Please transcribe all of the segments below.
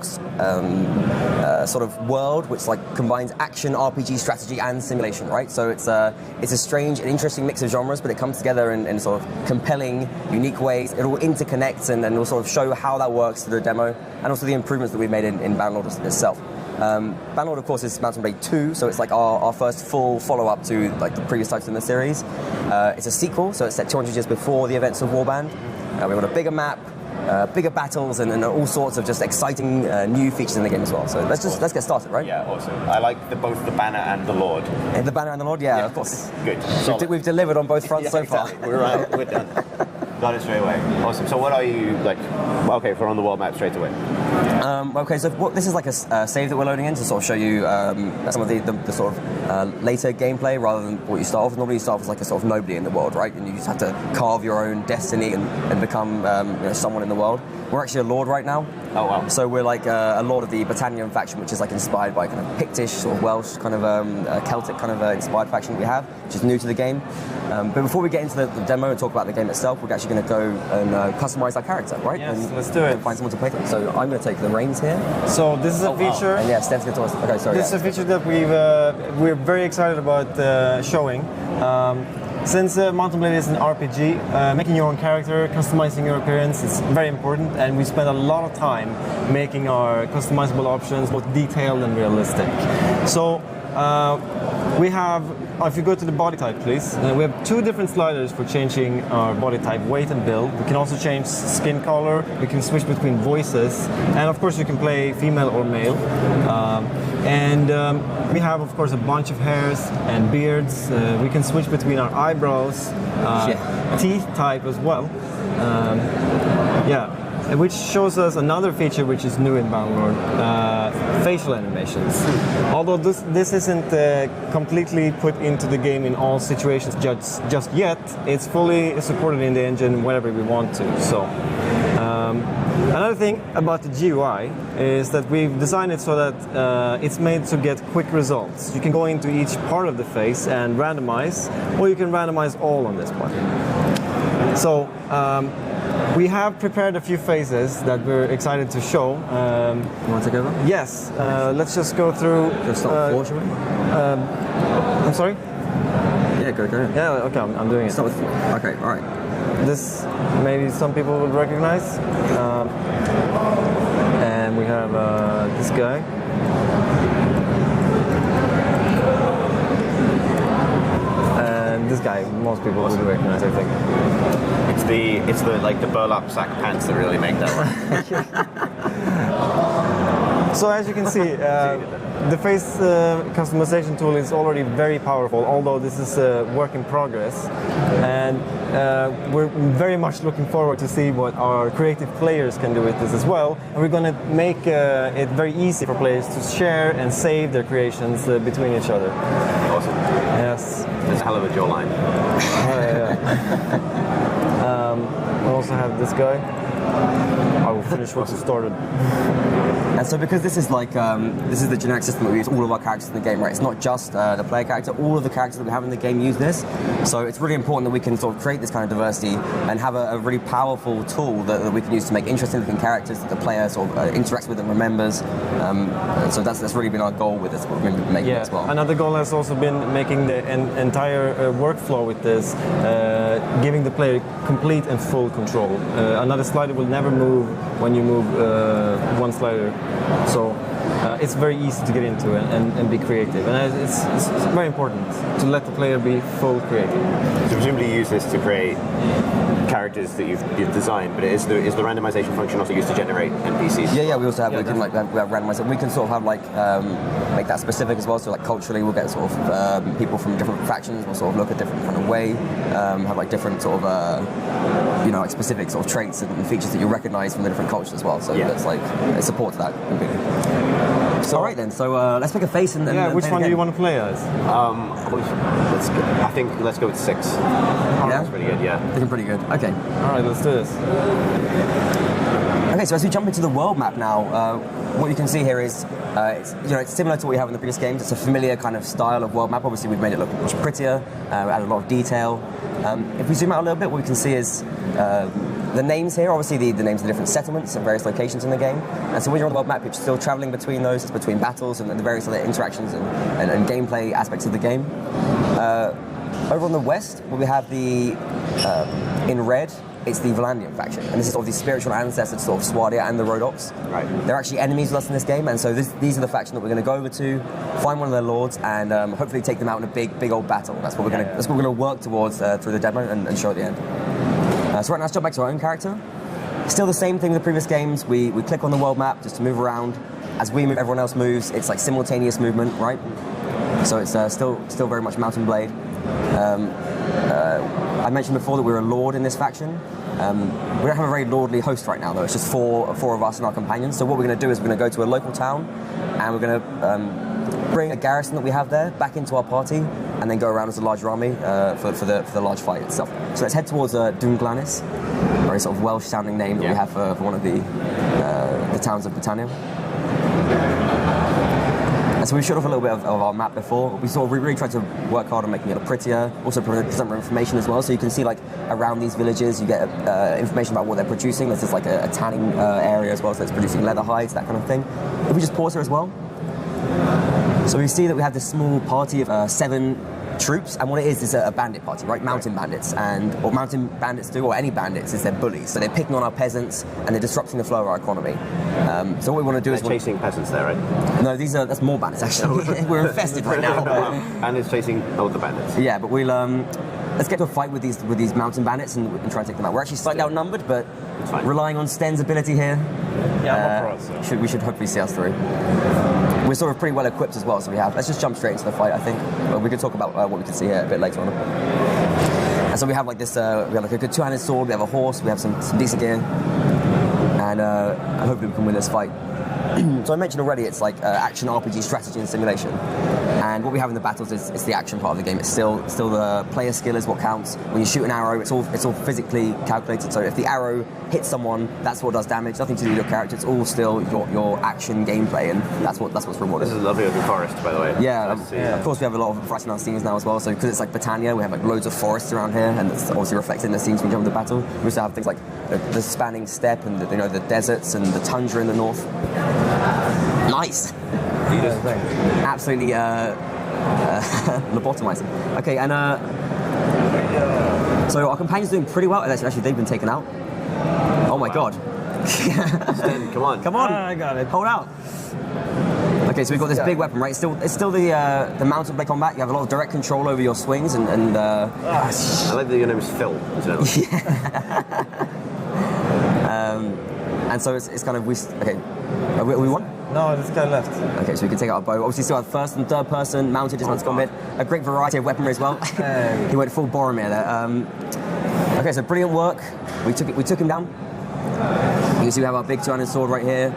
sort of world which like combines action, RPG, strategy, and simulation, right? So it's a strange and interesting mix of genres, but it comes together in sort of compelling, unique ways. It all interconnects and will sort of show how that works through the demo, and also the improvements that we've made in Bannerlord itself. Bannerlord, of course, is Mount&Blade 2, so it's like our first full follow-up to like the previous titles in the series. It's a sequel, so it's set 200 years before the events of Warband. We've got a bigger map, bigger battles, and all sorts of just exciting new features in the game as well. So let's get started, right? Yeah, awesome. I like both the banner and the Lord. And the banner and the Lord, yeah, of course. Good. We've delivered on both fronts so far. Exactly. We're done. Got it straight away. Awesome. So what are you like? Okay, we're on the world map straight away. Okay, so this is like a save that we're loading in to sort of show you some of the sort of later gameplay rather than what you start off with. Normally you start off as like a sort of nobody in the world, right? And you just have to carve your own destiny and become someone in the world. We're actually a lord right now. Oh wow. So we're like a lord of the Britannian faction, which is like inspired by kind of Pictish, sort of Welsh, kind of Celtic kind of inspired faction that we have, which is new to the game. But before we get into the demo and talk about the game itself, we're actually going to go and customize our character, right? Yes, and let's do it. Find someone to play with. So I'm going to take the reins here. So this is a feature. And yeah, Sten's going to tell us. Okay, sorry. This is a feature that we're very excited about showing. Since Mount&Blade is an RPG, making your own character, customizing your appearance is very important, and we spend a lot of time making our customizable options both detailed and realistic. So we have, if you go to the body type please, we have two different sliders for changing our body type, weight and build. We can also change skin color, we can switch between voices, and of course you can play female or male. We have of course a bunch of hairs and beards. We can switch between our eyebrows, teeth type as well. Which shows us another feature which is new in Bannerlord, facial animations. Although this isn't completely put into the game in all situations just yet, it's fully supported in the engine whenever we want to. So. Another thing about the GUI is that we've designed it so that it's made to get quick results. You can go into each part of the face and randomize, or you can randomize all on this part. So we have prepared a few faces that we're excited to show. You want to take over? Yes. Let's just go through. Just start with 4, shall we? I'm sorry? Yeah, go ahead. Yeah, okay, I'm doing it. Start with 4. Okay, all right. This maybe some people would recognize. And we have this guy. And this guy, most people would recognize, I think. It's the like the burlap sack pants that really make that one. So as you can see, the face customization tool is already very powerful, although this is a work in progress. And we're very much looking forward to see what our creative players can do with this as well. And we're going to make it very easy for players to share and save their creations between each other. Awesome. Yes. That's a hell of a jawline. We also have this guy. I will finish what you started. And so because this is like, this is the generic system that we use all of our characters in the game, right? It's not just the player character, all of the characters that we have in the game use this. So it's really important that we can sort of create this kind of diversity and have a really powerful tool that we can use to make interesting looking characters that the player sort of interacts with and remembers. So that's really been our goal with this, what we've been making as well. Another goal has also been making the entire workflow with this, giving the player complete and full control. Another slider will never move when you move one slider. So it's very easy to get into and be creative, and it's very important to let the player be full creative. So presumably you use this to create characters that you've designed, but is the randomization function also used to generate NPCs? Yeah, we also have we have randomized. We can sort of have like make that specific as well. So like culturally, we'll get sort of people from different factions. We'll sort of look a different kind of way, have like different sort of like specific sort of traits and features that you recognize from the different cultures as well. So it's like it supports that completely. So, all right then. So let's pick a face and which one do you want to play as? Let's go with 6. That's pretty good. Yeah, looking pretty good. Okay. All right, let's do this. Okay, so as we jump into the world map now, what you can see here is it's similar to what we have in the previous games. It's a familiar kind of style of world map. Obviously, we've made it look much prettier, added a lot of detail. If we zoom out a little bit, what we can see is the names here, obviously the names of the different settlements and various locations in the game. And so when you're on the world map, you're still traveling between those, it's between battles and the various other interactions and gameplay aspects of the game. Over on the west, we have the, in red, it's the Valandian faction. And this is sort of the spiritual ancestors, sort of Swadia and the Rhodops. Right. They're actually enemies with us in this game, and so these are the faction that we're going to go over to, find one of their lords, and hopefully take them out in a big old battle. That's what we're going to work towards through the demo and show at the end. So right now, let's jump back to our own character. Still the same thing with the previous games. We click on the world map just to move around. As we move, everyone else moves. It's like simultaneous movement, right? So it's still very much Mount&Blade. I mentioned before that we're a lord in this faction. We don't have a very lordly host right now, though. It's just four of us and our companions. So what we're going to do is we're going to go to a local town, and we're going to bring a garrison that we have there back into our party, and then go around as a larger army for the large fight itself. So let's head towards Dunglanis, very sort of Welsh-sounding name that we have for one of the towns of Britannia. And so we showed off a little bit of our map before. We really tried to work hard on making it prettier, also present more information as well. So you can see like around these villages, you get information about what they're producing. There's just like a tanning area as well, so it's producing leather hides, that kind of thing. If we just pause here as well. So we see that we have this small party of 7 troops, and what it is a bandit party, right? Mountain bandits, and what mountain bandits do, or any bandits, is they're bullies. So they're picking on our peasants and they're disrupting the flow of our economy. So what we want to do is chasing peasants there, right? No, that's more bandits actually. We're infested right now. And it's chasing the bandits. Yeah, but we'll let's get to a fight with these mountain bandits and try and take them out. We're actually slightly outnumbered, but relying on Sten's ability here, we should hopefully see us through. We're sort of pretty well equipped as well, so let's just jump straight into the fight, I think. We can talk about what we can see here a bit later on. And so we have like this, we have like a good 2-handed sword, we have a horse, we have some decent gear, and hopefully we can win this fight. So I mentioned already, it's like action RPG, strategy and simulation. And what we have in the battles is the action part of the game. It's still the player skill is what counts. When you shoot an arrow, it's all physically calculated. So if the arrow hits someone, that's what does damage. Nothing to do with your character. It's all still your action gameplay, and that's what's rewarded. This is a lovely open forest, by the way. Yeah, of course we have a lot of variety in our scenes now as well. So because it's like Britannia, we have like loads of forests around here, and it's obviously reflected in the scenes when you jump into battle. We also have things like the spanning steppe and the deserts and the tundra in the north. Nice. Absolutely lobotomizing. Okay, and so our companions doing pretty well. Actually, they've been taken out. Oh my god. Sten, come on. I got it. Hold out. Okay, so we've got this big weapon, right? It's still the Mount&Blade combat. You have a lot of direct control over your swings and I like that your name is Phil. and so it's kind of we won. No, this guy left. Okay, so we can take out our bow. Obviously, still have first and third person mounted. This one's got a great variety of weaponry as well. He went full Boromir there. Okay, so brilliant work. We took him down. You can see we have our big 2-handed sword right here.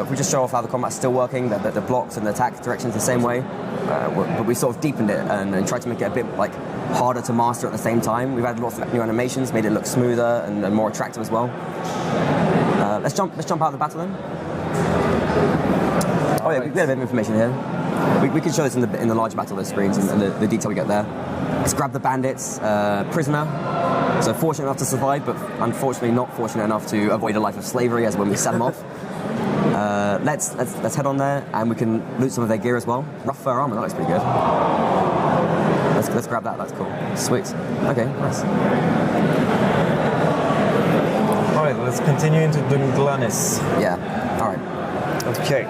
If we just show off how the combat's still working, the blocks and the attack directions the same way, but we sort of deepened it and tried to make it a bit like harder to master at the same time. We've had lots of new animations, made it look smoother and more attractive as well. Let's jump out of the battle then. Oh yeah, we have a bit of information here. We can show this in the large battle of the screens and the detail we get there. Let's grab the bandits, prisoner. So fortunate enough to survive, but unfortunately not fortunate enough to avoid a life of slavery as when we set them off. Let's head on there, and we can loot some of their gear as well. Rough fur armor, that looks pretty good. Let's grab that. That's cool. Sweet. Okay, nice. All right, let's continue into Dunglanis. Yeah. All right. Okay.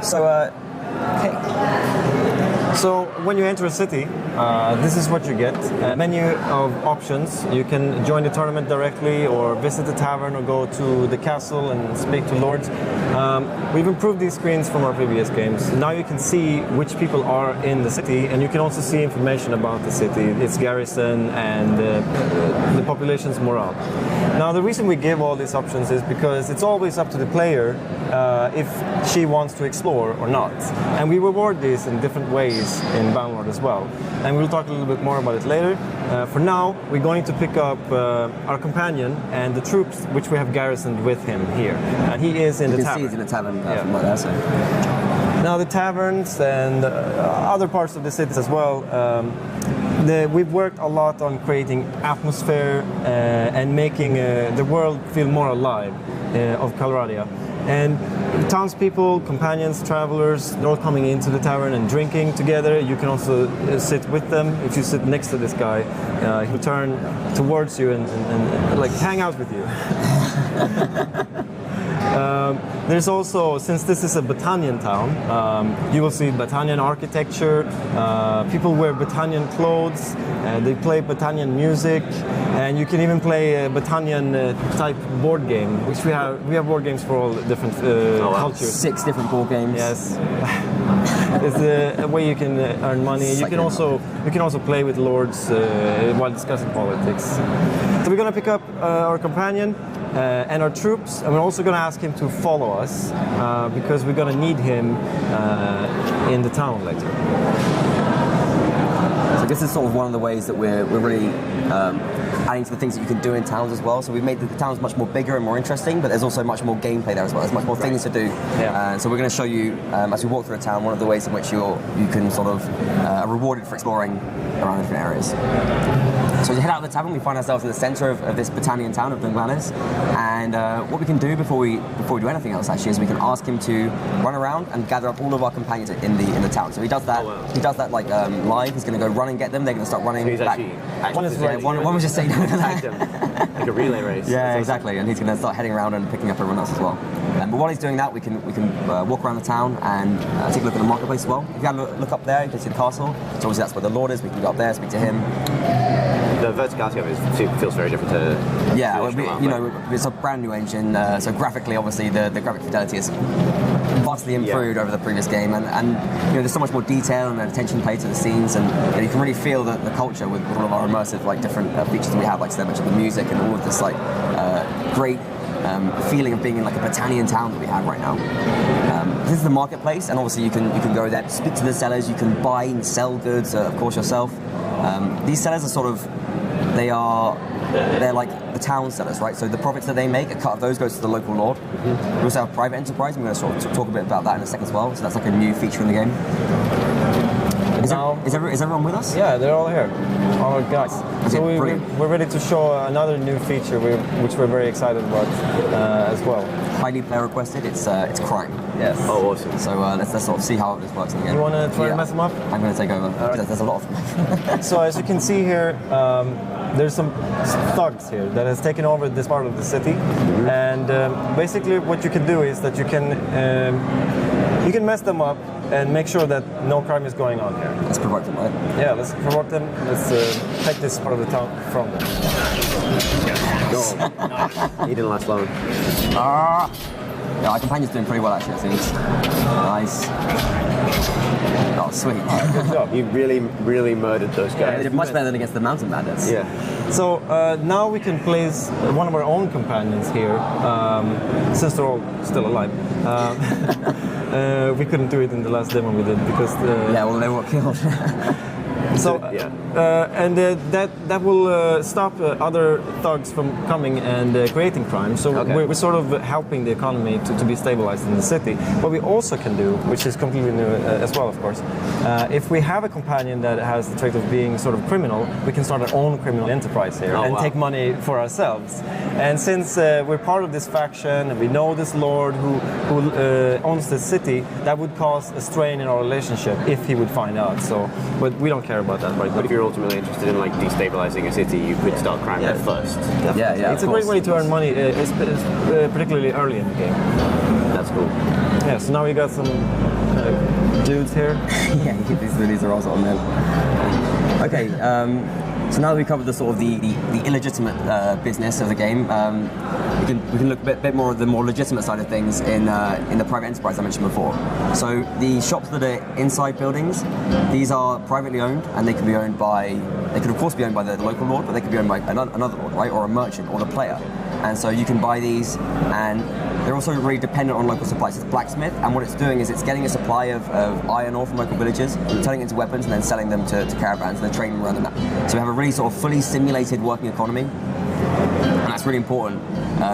So when you enter a city, this is what you get. A menu of options. You can join the tournament directly, or visit the tavern, or go to the castle and speak to lords. We've improved these screens from our previous games. Now you can see which people are in the city, and you can also see information about the city, its garrison, and the population's morale. Now the reason we give all these options is because it's always up to the player if she wants to explore or not. And we reward these in different ways in Bannerlord as well. And we'll talk a little bit more about it later. For now, we're going to pick up our companion and the troops which we have garrisoned with him here. And he is in the tavern. You can see he's in the tavern from right there, so. Now the taverns and other parts of the cities as well. We've worked a lot on creating atmosphere and making the world feel more alive of Calradia. And townspeople, companions, travelers, they're all coming into the tavern and drinking together. You can also sit with them. If you sit next to this guy, he'll turn towards you and like hang out with you. There's also, since this is a Battanian town, you will see Battanian architecture. People wear Battanian clothes. They play Battanian music, and you can even play a Battanian type board game, which we have board games for all different cultures. 6 different board games. Yes. It's a way you can earn money. You can also play with lords while discussing politics. So we're gonna pick up our companion and our troops, and we're also gonna ask him to follow us because we're gonna need him in the town later. So this is sort of one of the ways that we're really adding to the things that you can do in towns as well. So we've made the towns much more bigger and more interesting, but there's also much more gameplay there as well. There's much more things to do. Yeah. So we're going to show you, as we walk through a town, one of the ways in which you can sort of are rewarded for exploring around different areas. So as you head out of the tavern, we find ourselves in the centre of this Battanian town of Dunganes, and what we can do before we do anything else actually is we can ask him to run around and gather up all of our companions in the town. So he does that. Oh, wow. He does that like live. He's going to go run and get them. They're going to start running. So he's back. One was just saying like a relay race. Yeah, exactly. And he's going to start heading around and picking up everyone else as well. But while he's doing that, we can walk around the town and take a look at the marketplace as well. If you have a look up there, you can see the castle. So obviously that's where the Lord is. We can go up there, speak to him. The verticality of it feels very different to it's a brand new engine. So graphically, obviously, the graphic fidelity is vastly improved over the previous game, and there's so much more detail and attention paid to the scenes, and you can really feel the culture with all of our immersive different features that we have, like so much of the music and all of this great feeling of being in a Battanian town that we have right now. This is the marketplace, and obviously you can go there, speak to the sellers, you can buy and sell goods, of course, yourself. These sellers are sort of, they're like the town sellers, right? So the profits that they make, a cut of those goes to the local lord. We also have private enterprise, and we're going to sort of talk a bit about that in a second as well. So that's like a new feature in the game. Is everyone with us? Yeah, they're all here. All our guys. So we're ready to show another new feature which we're very excited about as well. Highly player requested. It's crime. Yes. Oh, awesome. So let's sort of see how this works in the game. You want to try to mess them up? I'm going to take over. Right. There's a lot of them. So as you can see here, there's some thugs here that has taken over this part of the city, and basically what you can do is that you can mess them up and make sure that no crime is going on here. Let's provoke them, right? Yeah, let's provoke them. Let's take this part of the town from them. He didn't last long. Yeah, our companion's doing pretty well actually, I think. Nice. Oh, sweet. Good job. You really murdered those guys. Yeah, they did much better than against the mountain bandits. Yeah. So now we can place one of our own companions here, since they're all still alive. We couldn't do it in the last demo we did because well, they were killed. So, that will stop other thugs from coming and creating crime. So we're sort of helping the economy to be stabilized in the city. What we also can do, which is completely new as well, of course, if we have a companion that has the trait of being sort of criminal, we can start our own criminal enterprise here and take money for ourselves. And since we're part of this faction and we know this lord who owns this city, that would cause a strain in our relationship if he would find out. So, but we don't care about that right now. But if you're ultimately interested in destabilizing a city, you could start crime there first. Yeah. It's a great way to earn money, particularly early in the game. That's cool. Yeah. So now we got some dudes here. Yeah, these are also on there. Okay. So now that we covered the sort of the illegitimate business of the game, we can look a bit more at the more legitimate side of things in the private enterprise I mentioned before. So the shops that are inside buildings, these are privately owned, and they can be owned by, they could of course be owned by the local lord, but they could be owned by another lord, right, or a merchant or the player. And so you can buy these, and they're also really dependent on local supplies. It's a blacksmith, and what it's doing is it's getting a supply of iron ore from local villages, turning it into weapons, and then selling them to caravans, and then trading around them. So we have a really sort of fully simulated working economy. it's really important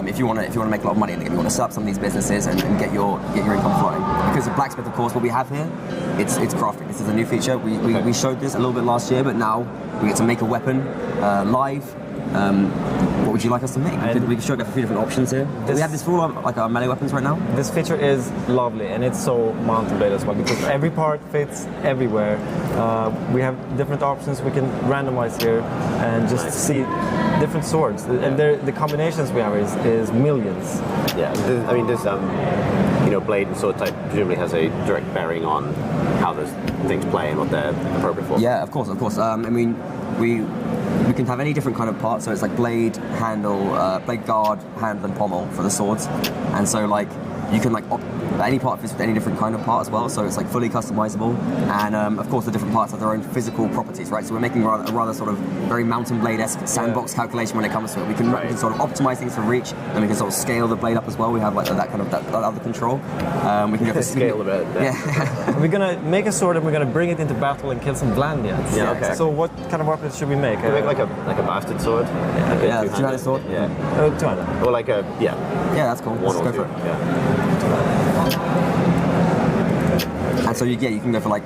if you want to make a lot of money in the game. You want to set up some of these businesses and get your income flowing. Because the blacksmith, of course, what we have here, it's crafting. This is a new feature. We showed this a little bit last year, but now we get to make a weapon live. What would you like us to make? We can show you a few different options here. We have this for all our melee weapons right now. This feature is lovely, and it's so Mount&Blade as well, because every part fits everywhere. We have different options we can randomize here and just see different swords. And the combinations we have is millions. Yeah, I mean, this blade and sword type presumably has a direct bearing on how those things play and what they're appropriate for. Yeah, of course. I mean, we can have any different kind of parts, so it's like blade, handle, blade guard, handle and pommel for the swords, and so like you can like any part fits with any different kind of part as well, so it's like fully customizable, and of course the different parts have their own physical properties, right? So we're making a rather sort of very Mount&Blade-esque sandbox calculation when it comes to it. We can sort of optimize things for reach, and we can sort of scale the blade up as well. We have like that other control. We can go for scale a bit. Yeah. We're gonna make a sword and we're gonna bring it into battle and kill some Vlandians. Yeah, okay. So what kind of weapons should we make? Can we make like a bastard sword? Yeah, two-handed sword. Yeah. Two-handed. Or like a Yeah, that's cool. one Let's or go two. for it. Yeah. And so you can go for like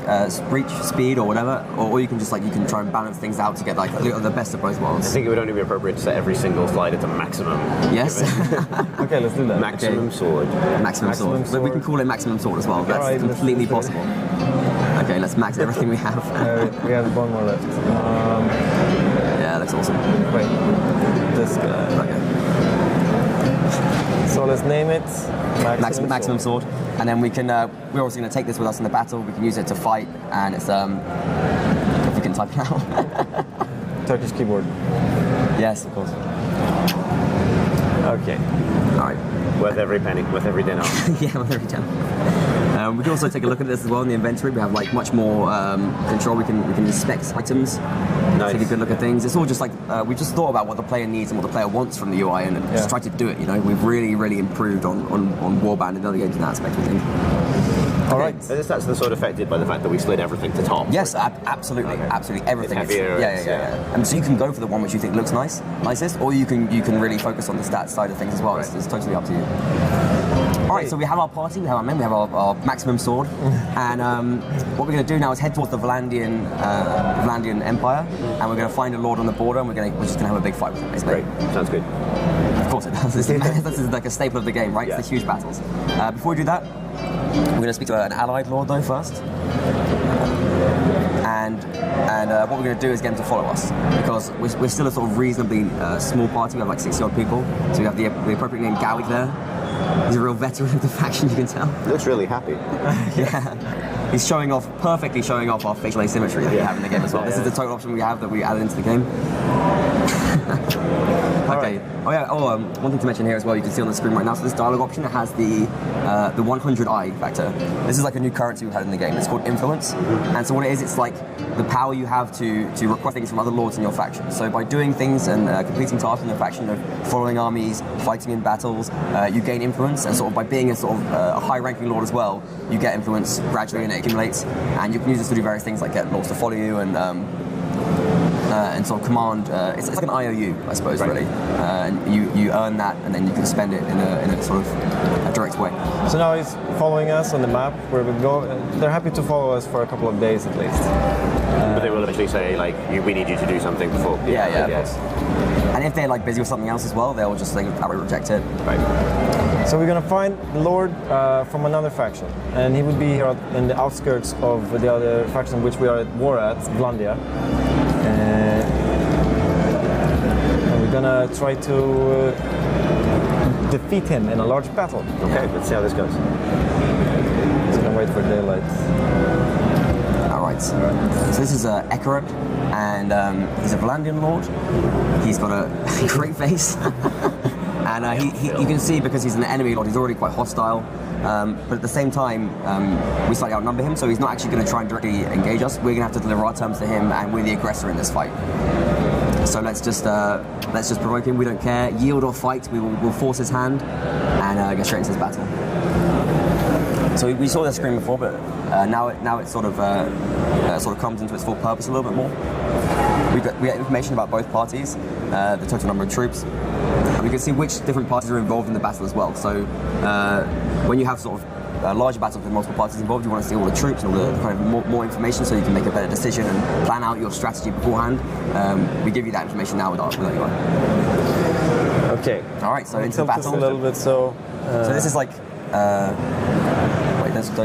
reach, speed, or whatever, or you can just you can try and balance things out to get like the best of both I worlds. think it would only be appropriate to set every single slider to maximum. Yes. Okay, let's do that. Maximum sword. Maximum sword. But we can call it maximum sword as well. That's Alright, completely let's do it. possible. Okay, let's max everything we have. We have one more left. Yeah, that's awesome. Wait, this guy. Okay. So let's name it Maximum sword. And then we can. We're also going to take this with us in the battle. We can use it to fight, and it's if we can type it out. Turkish keyboard. Yes, of course. Okay. All right. Worth every penny, worth every dinner. Yeah, with every channel. We can also take a look at this as well in the inventory. We have like much more control. We can inspect items, take a good look at things. It's all just like we just thought about what the player needs and what the player wants from the UI, and just tried to do it. We've really improved on Warband and other games in that aspect, I think. All right. I guess that's the sort of affected by the fact that we slid everything to top. Yes, absolutely, absolutely everything. It's heavier, Yeah. And so you can go for the one which you think looks nicest, or you can really focus on the stats side of things as well. Right. It's totally up to you. All right, so we have our party, we have our men, we have our maximum sword, and what we're going to do now is head towards the Vlandian Empire, and we're going to find a lord on the border, and we're just going to have a big fight with him. Great, sounds good. Of course it does. This is like a staple of the game, right? Yeah. It's the huge battles. Before we do that, we're going to speak to an allied lord though first. And what we're going to do is get him to follow us, because we're still a sort of reasonably small party. We have like 60 odd people, so we have the appropriate name Gowie there. He's a real veteran of the faction, you can tell. Looks really happy. Yeah. He's perfectly showing off our facial asymmetry that we have in the game as well. This is the total option we have that we added into the game. Okay. One thing to mention here as well, you can see on the screen right now, so this dialogue option, it has the 100i factor. This is like a new currency we've had in the game. It's called influence. And so what it is, it's like the power you have to request things from other lords in your faction. So by doing things and completing tasks in your faction, following armies, fighting in battles, you gain influence, and sort of by being a sort of a high-ranking lord as well, you get influence gradually and it accumulates. And you can use this to do various things like get lords to follow you and sort of command. It's like an IOU, I suppose, really. And you earn that, and then you can spend it in a sort of a direct way. So now he's following us on the map where we go. They're happy to follow us for a couple of days at least. But they will eventually say, like, we need you to do something before. Yeah. And if they're like busy with something else as well, they'll just outright reject it. Right. So we're gonna find the Lord from another faction, and he would be here in the outskirts of the other faction which we are at war at, Vlandia. And we're gonna try to defeat him in a large battle. Okay, let's see how this goes. Just gonna wait for daylight. Alright. So this is Ekarat, and he's a Vlandian lord. He's got a great face. And you can see, because he's an enemy lord, he's already quite hostile. But at the same time, we slightly outnumber him, so he's not actually going to try and directly engage us. We're going to have to deliver our terms to him, and we're the aggressor in this fight. So let's just provoke him. We don't care. Yield or fight, we'll force his hand and get straight into his battle. So we saw this screen before, but now it sort of comes into its full purpose a little bit more. we get information about both parties, the total number of troops, and we can see which different parties are involved in the battle as well. So when you have sort of larger battles with multiple parties involved, you want to see all the troops and all the kind of more information so you can make a better decision and plan out your strategy beforehand. We give you that information now with our UI. Okay. All right, so into the Tilt this battle. a little bit so. So this is like. Wait, let's go.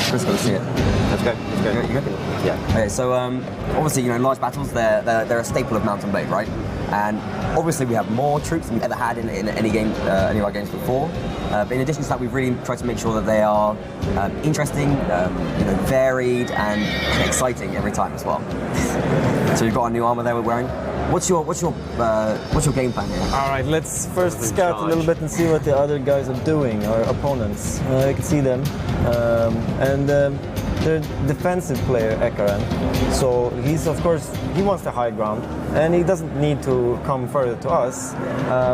Chris got to see it. Let's go. Let's go. You good? Yeah. Okay, so obviously, you know, large battles, they're a staple of Mount&Blade, right? And obviously we have more troops than we've ever had in any game, any of our games before. But in addition to that, we've really tried to make sure that they are interesting, you know, varied and exciting every time as well. So you've got a new armor there we're wearing. What's your game plan here? All right, let's first scout a little bit and see what the other guys are doing, our opponents. You can see them, and the defensive player Ekaran. So he's, of course, he wants the high ground, and he doesn't need to come further to us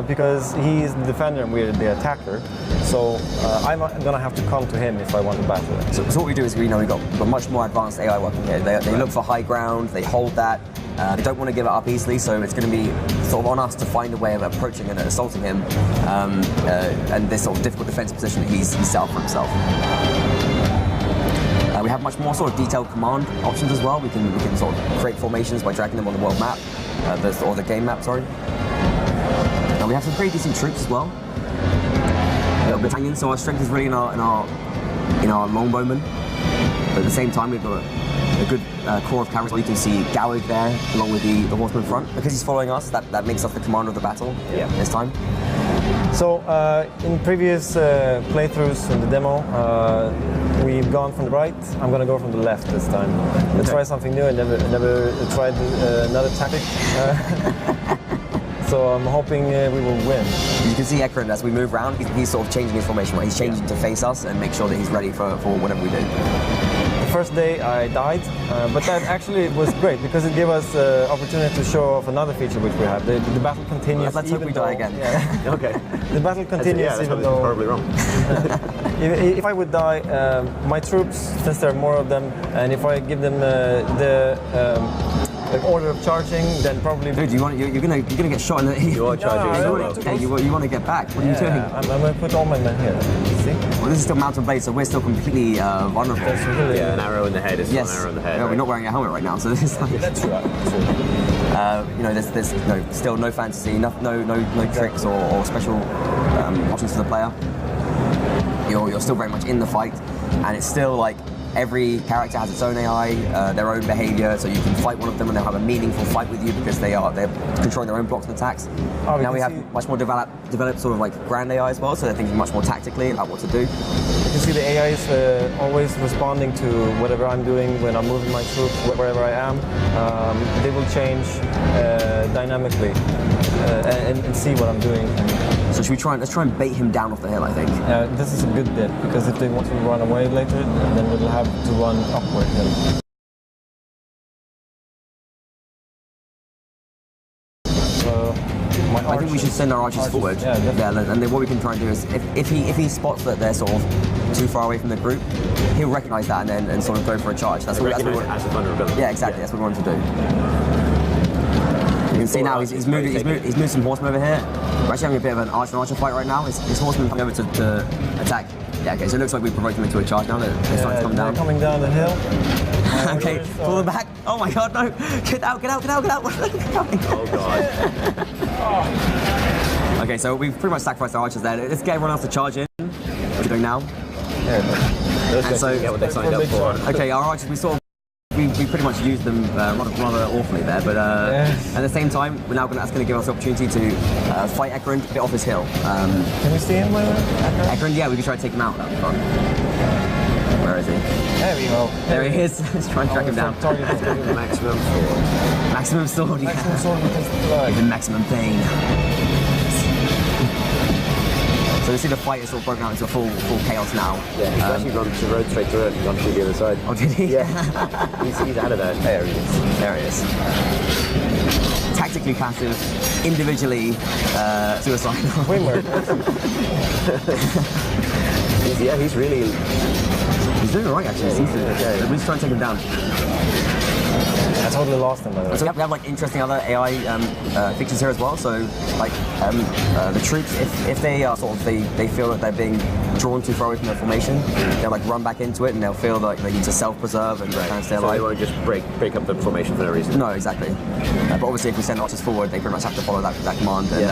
because he's the defender and we're the attacker. So I'm gonna have to come to him if I want to battle him. So what we do is we've got much more advanced AI working here. They look for high ground, they hold that. They don't want to give it up easily, so it's going to be sort of on us to find a way of approaching and assaulting him, and this sort of difficult defensive position that he's set up for himself. We have much more sort of detailed command options as well. We can sort of create formations by dragging them on the world map, or the game map, sorry. And we have some pretty decent troops as well. Battalions, so our strength is really in our longbowmen. But at the same time, we've got a good core of cavalry. You can see Goward there, along with the horseman front. Because he's following us, that makes us the commander of the battle this time. So in previous playthroughs in the demo, we've gone from the right. I'm going to go from the left this time. Let's try something new. I never tried another tactic. So I'm hoping we will win. You can see Ekran as we move around, he's sort of changing his formation, right? He's changing to face us and make sure that he's ready for whatever we do. The first day I died, but that actually was great because it gave us the opportunity to show off another feature which we have. The battle continues. Let's hope we die again. Yeah. Okay. The battle continues that's even though. horribly wrong. If I would die, my troops, since there are more of them, and if I give them the order of charging, then probably. Dude, you're gonna get shot in the. You are charging. You want to get back. What are you doing? I'm gonna put all my men here. See? Well, this is still Mount&Blade, so we're still completely vulnerable. That's really Yeah, an arrow in the head is yes. an arrow in the head. Yeah, right? we're not wearing a helmet right now, so this is like. That's right. You know, there's still no fantasy, no tricks or special options for the player. You're still very much in the fight, and it's still like every character has its own AI, their own behavior, so you can fight one of them and they'll have a meaningful fight with you because they're controlling their own blocks and attacks. Now we have much more developed sort of like grand AI as well, so they're thinking much more tactically about what to do. You can see the AI is always responding to whatever I'm doing when I'm moving my troops, wherever I am. They will change dynamically and see what I'm doing. So should we let's try and bait him down off the hill, I think. This is a good bit, because if they want to run away later, then we'll have to run upward hill. I think we should send our archers forward. Yeah, definitely. And then what we can try and do is, if he spots that they're sort of too far away from the group, he'll recognise that and sort of go for a charge. That's what we want. As a vulnerability. Yeah, exactly. That's what we want to do. You can see now he's moved some horsemen over here. We're actually having a bit of an archer fight right now. His horsemen coming over to attack. Yeah, okay, so it looks like we've provoked them into a charge now. They're starting to come down. Coming down the hill. Okay, pull them back. Oh my god, no! Get out! Oh god. Okay, so we've pretty much sacrificed our archers there. Let's get everyone else to charge in. What are we doing now? Those And guys so- get what they signed up for. Okay, our archers, we pretty much used them rather awfully there, but at the same time, that's going to give us the opportunity to fight Ekran a bit off his hill. Can we see him? Ekran, yeah, we can try to take him out. That'd be fun. Where is he? There we go. There he is. Let's try and track him down. Target is going to be Maximum sword. Maximum sword, yeah. maximum sword with his blood. Even maximum pain. So we see the fight is sort of broken out into full chaos now. Yeah, he's actually run the road straight through it and gone through the other side. Oh, did he? Yeah. he's out of there. There he is. There he is. Tactically passive, individually suicidal. Windward. He's really. He's doing alright actually. Yeah, he's doing okay. We just try and take him down. I totally lost them, by the way. So we have like interesting other AI features here as well. So like the troops, if they are sort of they feel that they're being drawn too far away from their formation, they'll like run back into it and they'll feel like they need to self-preserve and kind of stay alive. So they won't just break up the formation for no reason. No, exactly. But obviously, if we send archers forward, they pretty much have to follow that command. And,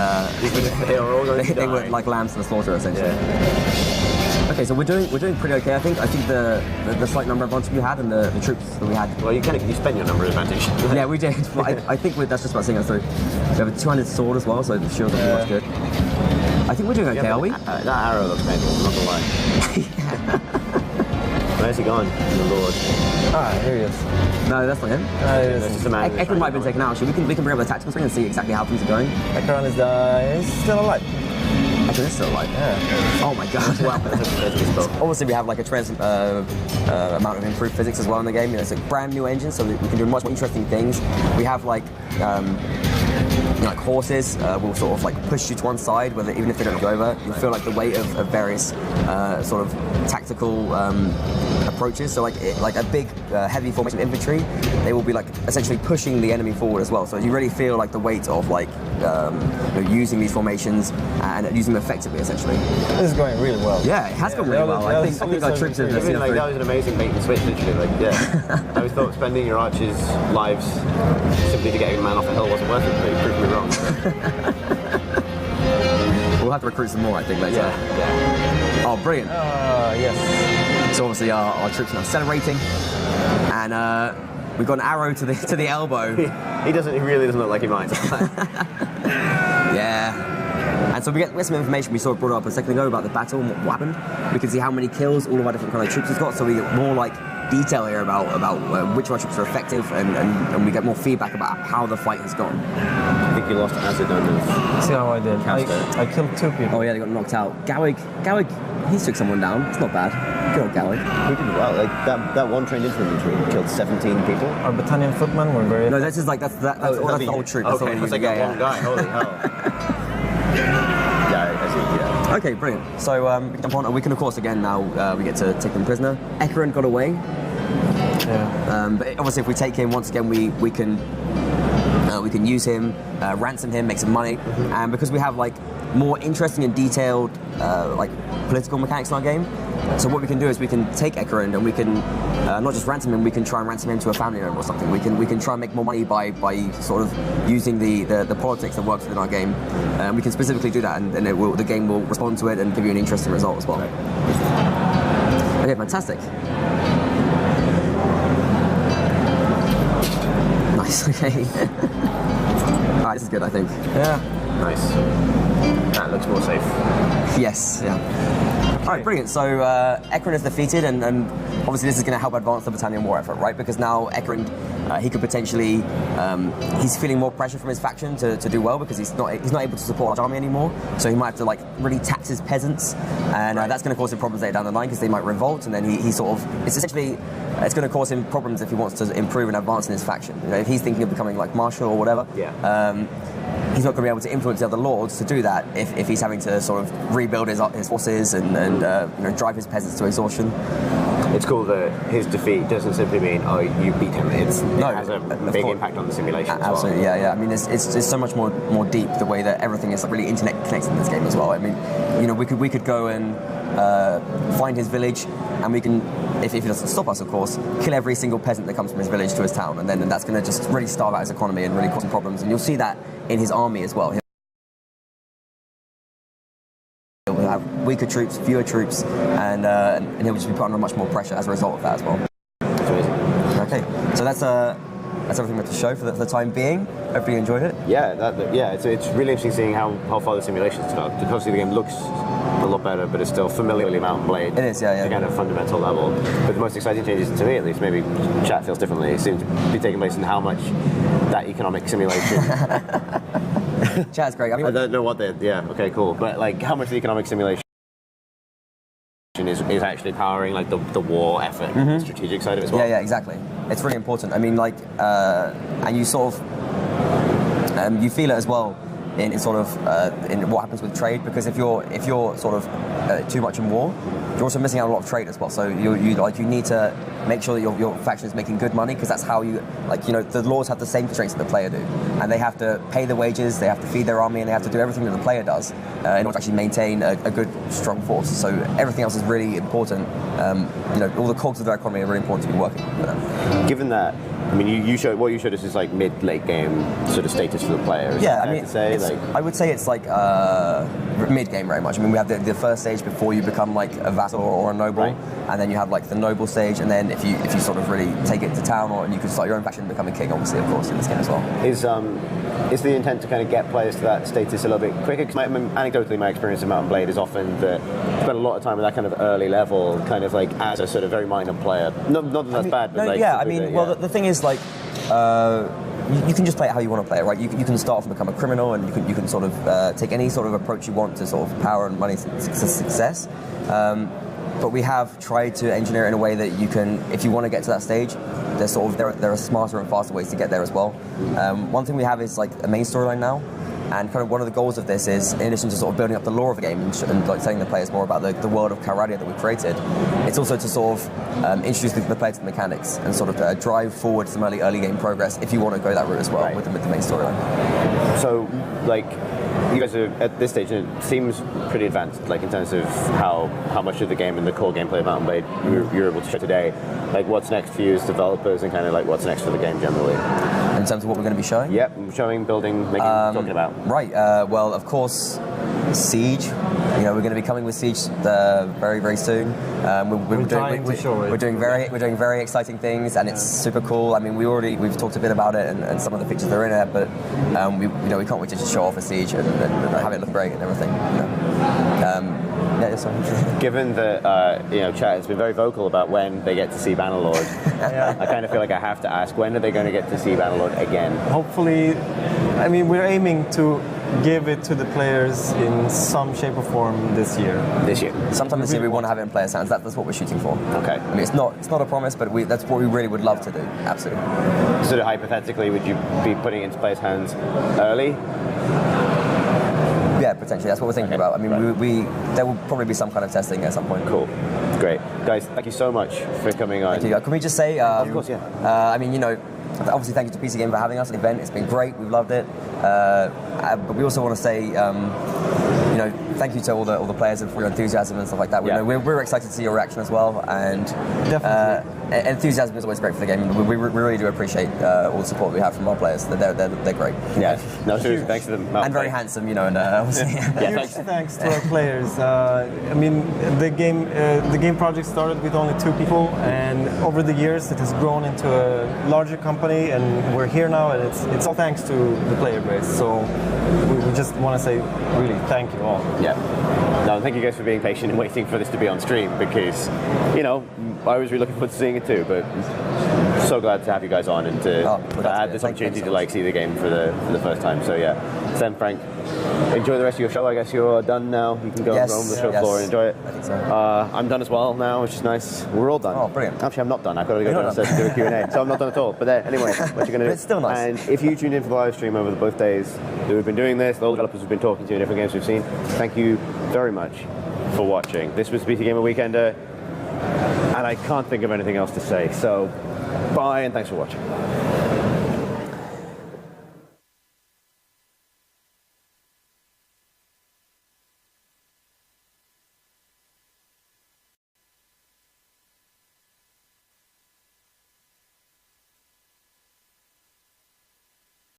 they are all going to they die. were like lambs to the slaughter, essentially. Okay, so we're doing pretty okay. I think the slight number of advantage we had and the troops that we had. Well, you spend your number advantage. Yeah, we did. But I think that's just about seeing us through. We have a 200 sword as well, so the shield doesn't much good. I think we're doing okay, are we? That arrow looks painful, I'm not gonna lie. Where's he gone? The Lord. Ah, here he is. No, that's not him. That's just a man. Ekron might have been taken out. Actually, we can bring up the tactical screen and see exactly how things are going. Ekron is still alive. Ekron is still alive. Yeah. Oh my god! Wow. Obviously, we have like a tremendous amount of improved physics as well in the game. You know, it's a brand new engine, so we can do much more interesting things. We have like horses will sort of like push you to one side, whether even if they don't go over, you feel like the weight of various sort of tactical approaches. So like a big heavy formation of infantry, they will be like essentially pushing the enemy forward as well. So you really feel like the weight of like using these formations and using them effectively, essentially. This is going really well. Yeah, it has gone really well. I think our troops have seen like, that was an amazing bait and switch, literally. Like, yeah. I always thought spending your archers' lives simply to get a man off a hill wasn't worth it, but you proved me wrong. We'll have to recruit some more, I think, later. Yeah. Oh, brilliant. Yes. So obviously our troops are now accelerating, and we've got an arrow to the elbow. He really doesn't look like he might. Yeah. And so we get some information we sort of brought up a second ago about the battle and what happened. We can see how many kills all of our different kind of troops has got, so we get more like detail here about which of our troops are effective, and we get more feedback about how the fight has gone. I think you lost Azad on See how I did. I killed 2 people. Oh yeah, they got knocked out. Gowig, he took someone down. It's not bad. Good old Gowig. Who did well? Like that one trained infantry killed 17 people. Our battalion footmen were very... No, that's just like that's the whole troop. That's Okay, all it's like one guy. Holy hell. Yeah, I see. Yeah. Okay, brilliant. So we can of course again now we get to take them prisoner. Ekron got away. Yeah. But obviously, if we take him once again, we can use him, ransom him, make some money, and because we have like more interesting and detailed like political mechanics in our game. So what we can do is we can take Ekron and we can not just ransom him, we can try and ransom him to a family member or something. We can try and make more money by sort of using the politics that works within our game. We can specifically do that, and the game will respond to it and give you an interesting result as well. Okay, fantastic. Nice. Okay. All right, this is good, I think. Yeah. Nice. That looks more safe. Yes. Yeah. All right, brilliant. So Ekron is defeated, and obviously this is going to help advance the battalion war effort, right? Because now Ekron, he could potentially, he's feeling more pressure from his faction to do well because he's not able to support our army anymore. So he might have to like really tax his peasants, and that's going to cause him problems later down the line because they might revolt, and then he sort of it's going to cause him problems if he wants to improve and advance in his faction. You know, if he's thinking of becoming like marshal or whatever. Yeah. He's not going to be able to influence the other lords to do that if he's having to sort of rebuild his forces and drive his peasants to exhaustion. It's cool that his defeat doesn't simply mean, oh, you beat him. It has a big impact on the simulation as well. Absolutely, yeah. I mean, it's so much more deep the way that everything is like really internet connected in this game as well. I mean, we could go and find his village, and we can, if he doesn't stop us, of course, kill every single peasant that comes from his village to his town, and then that's going to just really starve out his economy and really cause him problems. And you'll see that in his army as well. He'll have weaker troops, fewer troops, and he'll just be put under much more pressure as a result of that as well. That's amazing. Okay, so that's everything we have to show for the time being. Hopefully you enjoyed it. Yeah, it's really interesting seeing how far the simulation's got. Because obviously the game looks a lot better, but it's still familiarly Mount&Blade. It is, yeah. Again, at a fundamental level. But the most exciting changes, to me at least, maybe chat feels differently, seem to be taking place in how much that economic simulation. Chat's great. I don't know what okay, cool. But like, how much the economic simulation is actually powering like the war effort, the strategic side of it as well. Yeah, exactly. It's really important. I mean, like, and you sort of, you feel it as well in sort of in what happens with trade, because if you're sort of too much in war, you're also missing out on a lot of trade as well. So you need to make sure that your faction is making good money, because that's how you, like, you know, the laws have the same constraints that the player do, and they have to pay the wages, they have to feed their army, and they have to do everything that the player does in order to actually maintain a good, strong force. So everything else is really important. You know, all the cogs of their economy are really important to be working with them. Given that, I mean, you showed what you showed us is like mid-late game sort of status for the player. Is Yeah, that I mean, fair to say? it's, Like, I would say it's like mid-game very much. I mean, we have the first stage before you become like a vassal or a noble, Right. and then you have like the noble stage, and then if you sort of really take it to town, or and you can start your own faction and become a king, obviously, of course, in this game as well. is the intent to kind of get players to that status a little bit quicker? Because anecdotally, my experience in Mount&Blade is often that you spend a lot of time at that kind of early level, kind of like as a sort of very minor player. Not that that's bad, but no, like... yeah, I mean, well, the thing is, like, you can just play it how you want to play it, right? You can start off and become a criminal, and you can sort of take any sort of approach you want to sort of power and money success. But we have tried to engineer it in a way that you can, if you want to get to that stage, there are smarter and faster ways to get there as well. One thing we have is like a main storyline now, and kind of one of the goals of this is, in addition to sort of building up the lore of the game and like telling the players more about the world of Calradia that we created, it's also to sort of introduce the player to the mechanics and sort of drive forward some early game progress if you want to go that route as well, right, with the main storyline. So, like, you guys are at this stage, and it seems pretty advanced, like in terms of how much of the game and the core gameplay of Mount&Blade you're able to show today. Like, what's next for you as developers, and kind of like what's next for the game generally? In terms of what we're going to be showing? Yep, showing, building, making, talking about. Right. Well, of course, Siege. You know, we're going to be coming with Siege very, very soon. We're doing very exciting things, and it's super cool. I mean, we've talked a bit about it and some of the features that are in it, but we can't wait to just show off a Siege and have it look great and everything. You know. Yeah, sorry. Given that chat has been very vocal about when they get to see Bannerlord, I kind of feel like I have to ask, when are they going to get to see Bannerlord again? Hopefully, I mean, we're aiming to give it to the players in some shape or form this year. Sometime this year we want to have it in players' hands. That's what we're shooting for. Okay. I mean, it's not a promise, but that's what we really would love to do. Absolutely. Sort of hypothetically, would you be putting it into players' hands early? Yeah, potentially. That's what we're thinking about. I mean, right. There will probably be some kind of testing at some point. Cool. Great. Guys, thank you so much for coming on. Thank you. Can we just say... of course, yeah. I mean, you know, obviously thank you to PC Game for having us at the event. It's been great. We've loved it. But we also want to say... you know, thank you to all the players for your enthusiasm and stuff like that. Yeah. We're excited to see your reaction as well, and enthusiasm is always great for the game. We really do appreciate all the support we have from our players. They're great. Yeah, no, seriously, thanks to them. And very handsome, you know, and obviously. Thanks to our players. I mean, the game project started with only 2 people, and over the years it has grown into a larger company, and we're here now, and it's all thanks to the player base. So we just want to say really thank you all. Yeah. No, thank you guys for being patient and waiting for this to be on stream, because, you know, I was really looking forward to seeing it too, but so glad to have you guys on and to have this opportunity to like see the game for the first time. So yeah, Sam, Frank, enjoy the rest of your show. I guess you're done now. You can go and roam the show floor and enjoy it. I think so. I'm done as well now, which is nice. We're all done. Oh, brilliant. Actually, I'm not done. I've got to go downstairs and do a Q&A, so I'm not done at all. But anyway, what you're going to do? It's still nice. And if you tuned in for the live stream over both days that we've been doing this, the developers we've been talking to, and different games we've seen, thank you very much for watching. This was PC Gamer Weekender, and I can't think of anything else to say. So, bye, and thanks for watching.